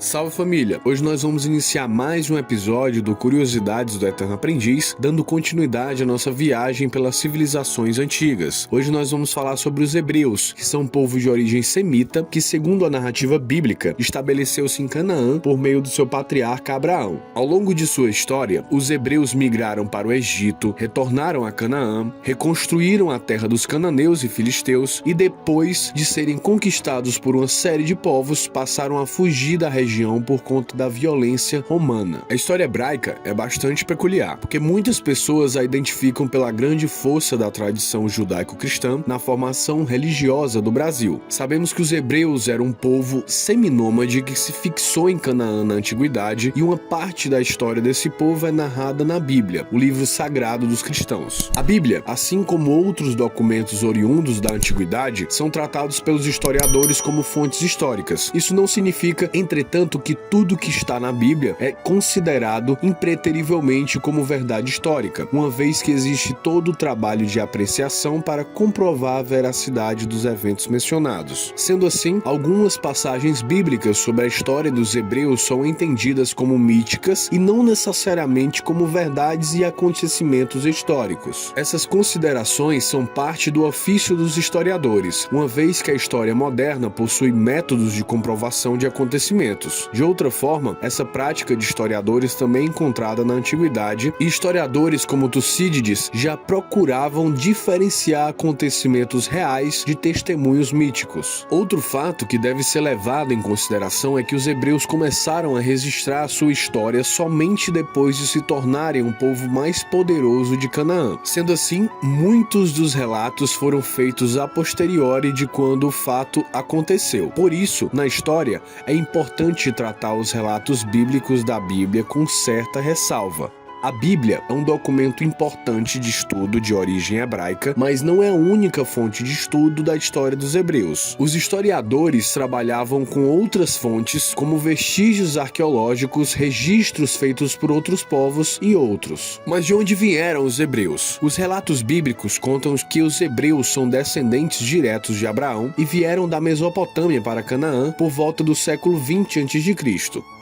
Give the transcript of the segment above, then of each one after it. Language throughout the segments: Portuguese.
Salve família! Hoje nós vamos iniciar mais um episódio do Curiosidades do Eterno Aprendiz, dando continuidade à nossa viagem pelas civilizações antigas. Hoje nós vamos falar sobre os hebreus, que são um povo de origem semita, que segundo a narrativa bíblica, estabeleceu-se em Canaã por meio do seu patriarca Abraão. Ao longo de sua história, os hebreus migraram para o Egito, retornaram a Canaã, reconstruíram a terra dos cananeus e filisteus e depois de serem conquistados por uma série de povos, passaram a fugir da região por conta da violência romana. A história hebraica é bastante peculiar, porque muitas pessoas a identificam pela grande força da tradição judaico-cristã na formação religiosa do Brasil. Sabemos que os hebreus eram um povo seminômade que se fixou em Canaã na antiguidade, e uma parte da história desse povo é narrada na Bíblia, o livro sagrado dos cristãos. A Bíblia, assim como outros documentos oriundos da antiguidade, são tratados pelos historiadores como fontes históricas. Isso não significa, entretanto, que tudo que está na Bíblia é considerado impreterivelmente como verdade histórica, uma vez que existe todo o trabalho de apreciação para comprovar a veracidade dos eventos mencionados. Sendo assim, algumas passagens bíblicas sobre a história dos hebreus são entendidas como míticas e não necessariamente como verdades e acontecimentos históricos. Essas considerações são parte do ofício dos historiadores, uma vez que a história moderna possui métodos de comprovação de acontecimentos. De outra forma, essa prática de historiadores também é encontrada na antiguidade, e historiadores como Tucídides já procuravam diferenciar acontecimentos reais de testemunhos míticos. Outro fato que deve ser levado em consideração é que os hebreus começaram a registrar a sua história somente depois de se tornarem um povo mais poderoso de Canaã. Sendo assim, muitos dos relatos foram feitos a posteriori de quando o fato aconteceu. Por isso, na história, é importante tratar os relatos bíblicos da Bíblia com certa ressalva. A Bíblia é um documento importante de estudo de origem hebraica, mas não é a única fonte de estudo da história dos hebreus. Os historiadores trabalhavam com outras fontes, como vestígios arqueológicos, registros feitos por outros povos e outros. Mas de onde vieram os hebreus? Os relatos bíblicos contam que os hebreus são descendentes diretos de Abraão e vieram da Mesopotâmia para Canaã por volta do século 20 a.C.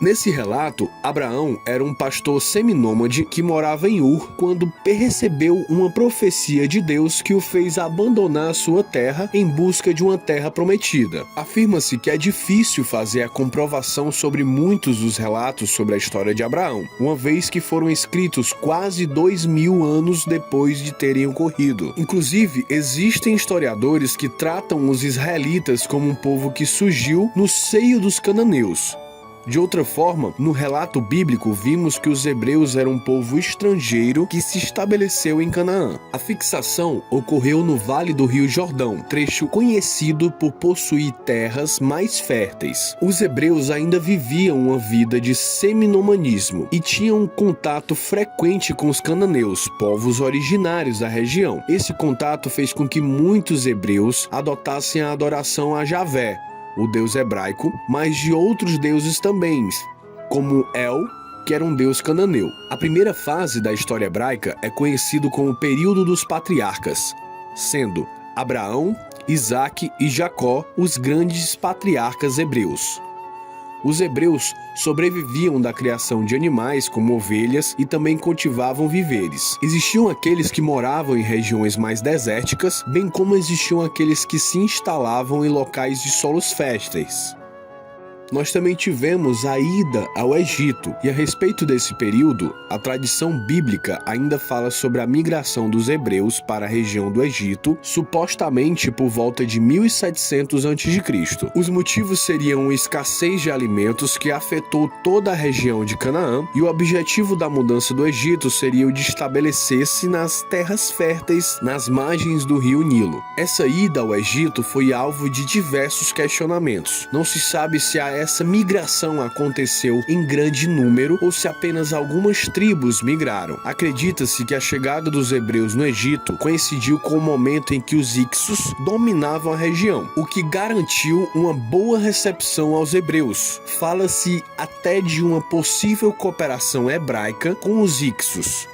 Nesse relato, Abraão era um pastor seminômade que morava em Ur quando recebeu uma profecia de Deus que o fez abandonar sua terra em busca de uma terra prometida. Afirma-se que é difícil fazer a comprovação sobre muitos dos relatos sobre a história de Abraão, uma vez que foram escritos quase 2000 anos depois de terem ocorrido. Inclusive, existem historiadores que tratam os israelitas como um povo que surgiu no seio dos cananeus. De outra forma, no relato bíblico vimos que os hebreus eram um povo estrangeiro que se estabeleceu em Canaã. A fixação ocorreu no Vale do Rio Jordão, trecho conhecido por possuir terras mais férteis. Os hebreus ainda viviam uma vida de seminomanismo e tinham um contato frequente com os cananeus, povos originários da região. Esse contato fez com que muitos hebreus adotassem a adoração a Javé, o deus hebraico, mas de outros deuses também, como El, que era um deus cananeu. A primeira fase da história hebraica é conhecido como o período dos patriarcas, sendo Abraão, Isaque e Jacó os grandes patriarcas hebreus. Os hebreus sobreviviam da criação de animais como ovelhas e também cultivavam viveres. Existiam aqueles que moravam em regiões mais desérticas, bem como existiam aqueles que se instalavam em locais de solos férteis. Nós também tivemos a ida ao Egito, e a respeito desse período, a tradição bíblica ainda fala sobre a migração dos hebreus para a região do Egito, supostamente por volta de 1700 a.C. Os motivos seriam a escassez de alimentos que afetou toda a região de Canaã, e o objetivo da mudança do Egito seria o de estabelecer-se nas terras férteis nas margens do rio Nilo. Essa ida ao Egito foi alvo de diversos questionamentos. Não se sabe se essa migração aconteceu em grande número ou se apenas algumas tribos migraram. Acredita-se que a chegada dos hebreus no Egito coincidiu com o momento em que os Hicsos dominavam a região, o que garantiu uma boa recepção aos hebreus. Fala-se até de uma possível cooperação hebraica com os Hicsos.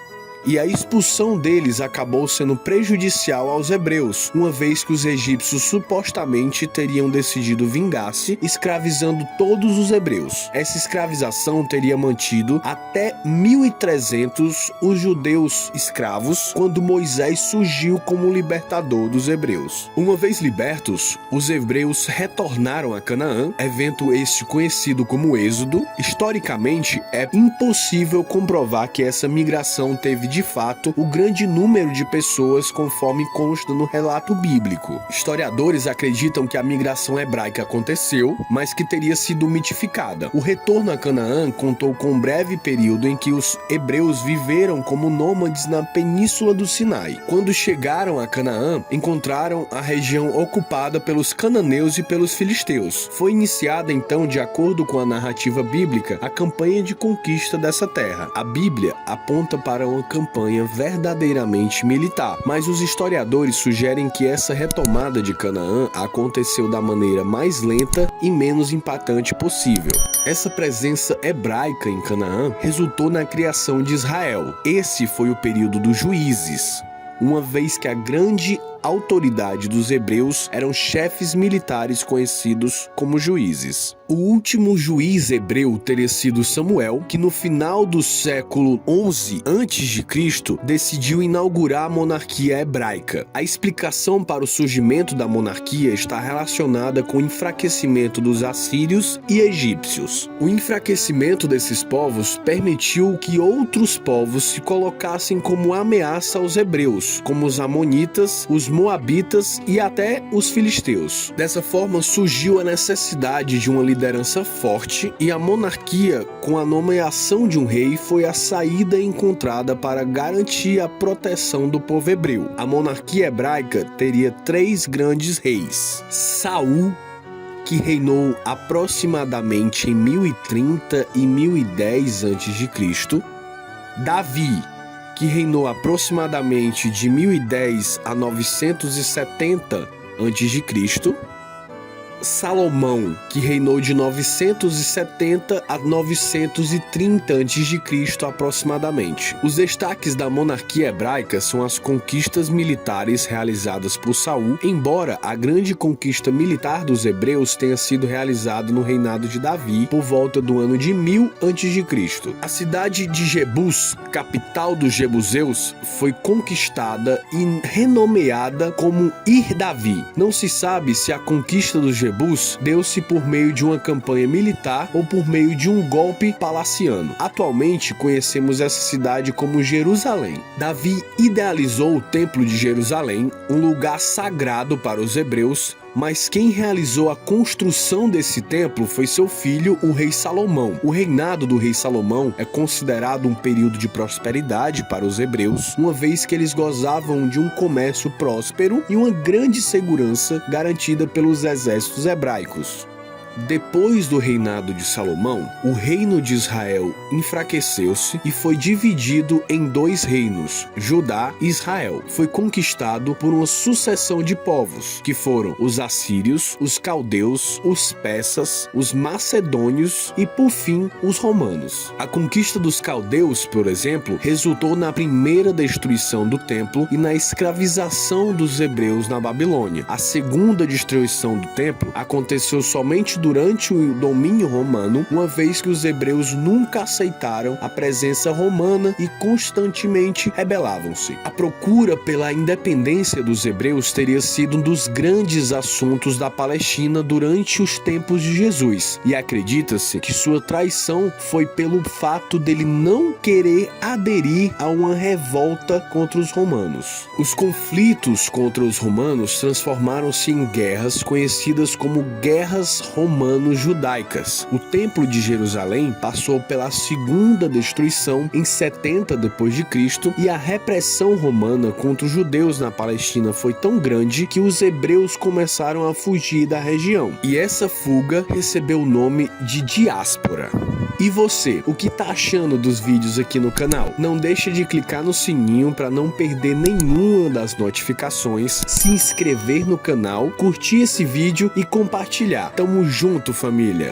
e a expulsão deles acabou sendo prejudicial aos hebreus, uma vez que os egípcios supostamente teriam decidido vingar-se, escravizando todos os hebreus. Essa escravização teria mantido até 1300 os judeus escravos, quando Moisés surgiu como libertador dos hebreus. Uma vez libertos, os hebreus retornaram a Canaã, evento este conhecido como Êxodo. Historicamente, é impossível comprovar que essa migração teve de fato o grande número de pessoas conforme consta no relato bíblico. Historiadores acreditam que a migração hebraica aconteceu, mas que teria sido mitificada. O retorno a Canaã contou com um breve período em que os hebreus viveram como nômades na península do Sinai. Quando chegaram a Canaã, encontraram a região ocupada pelos cananeus e pelos filisteus. Foi iniciada então, de acordo com a narrativa bíblica, a campanha de conquista dessa terra. A Bíblia aponta para uma campanha verdadeiramente militar, mas os historiadores sugerem que essa retomada de Canaã aconteceu da maneira mais lenta e menos impactante possível. Essa presença hebraica em Canaã resultou na criação de Israel. Esse foi o período dos juízes, uma vez que a grande autoridade dos hebreus eram chefes militares conhecidos como juízes. O último juiz hebreu teria sido Samuel, que no final do século 11 a.C. decidiu inaugurar a monarquia hebraica. A explicação para o surgimento da monarquia está relacionada com o enfraquecimento dos assírios e egípcios. O enfraquecimento desses povos permitiu que outros povos se colocassem como ameaça aos hebreus, como os amonitas, os moabitas e até os filisteus. Dessa forma, surgiu a necessidade de uma liderança forte, e a monarquia, com a nomeação de um rei, foi a saída encontrada para garantir a proteção do povo hebreu. A monarquia hebraica teria 3 grandes reis: Saul, que reinou aproximadamente em 1030 e 1010 a.C., Davi, que reinou aproximadamente de 1010 a 970 a.C., Salomão, que reinou de 970 a 930 a.C. aproximadamente. Os destaques da monarquia hebraica são as conquistas militares realizadas por Saul, embora a grande conquista militar dos hebreus tenha sido realizada no reinado de Davi por volta do ano de 1000 a.C. A cidade de Jebus, capital dos jebuseus, foi conquistada e renomeada como Ir-Davi. Não se sabe se a conquista dos Jebus deu-se por meio de uma campanha militar ou por meio de um golpe palaciano. Atualmente conhecemos essa cidade como Jerusalém. Davi idealizou o Templo de Jerusalém, um lugar sagrado para os hebreus, mas quem realizou a construção desse templo foi seu filho, o rei Salomão. O reinado do rei Salomão é considerado um período de prosperidade para os hebreus, uma vez que eles gozavam de um comércio próspero e uma grande segurança garantida pelos exércitos hebraicos. Depois do reinado de Salomão, o reino de Israel enfraqueceu-se e foi dividido em 2 reinos, Judá e Israel. Foi conquistado por uma sucessão de povos, que foram os assírios, os caldeus, os persas, os macedônios e, por fim, os romanos. A conquista dos caldeus, por exemplo, resultou na primeira destruição do templo e na escravização dos hebreus na Babilônia. A segunda destruição do templo aconteceu somente durante o domínio romano, uma vez que os hebreus nunca aceitaram a presença romana e constantemente rebelavam-se. A procura pela independência dos hebreus teria sido um dos grandes assuntos da Palestina durante os tempos de Jesus, e acredita-se que sua traição foi pelo fato dele não querer aderir a uma revolta contra os romanos. Os conflitos contra os romanos transformaram-se em guerras conhecidas como guerras romano-judaicas. O Templo de Jerusalém passou pela segunda destruição em 70 d.C. e a repressão romana contra os judeus na Palestina foi tão grande que os hebreus começaram a fugir da região. E essa fuga recebeu o nome de diáspora. E você, o que tá achando dos vídeos aqui no canal? Não deixa de clicar no sininho para não perder nenhuma das notificações, se inscrever no canal, curtir esse vídeo e compartilhar. Tamo junto, família!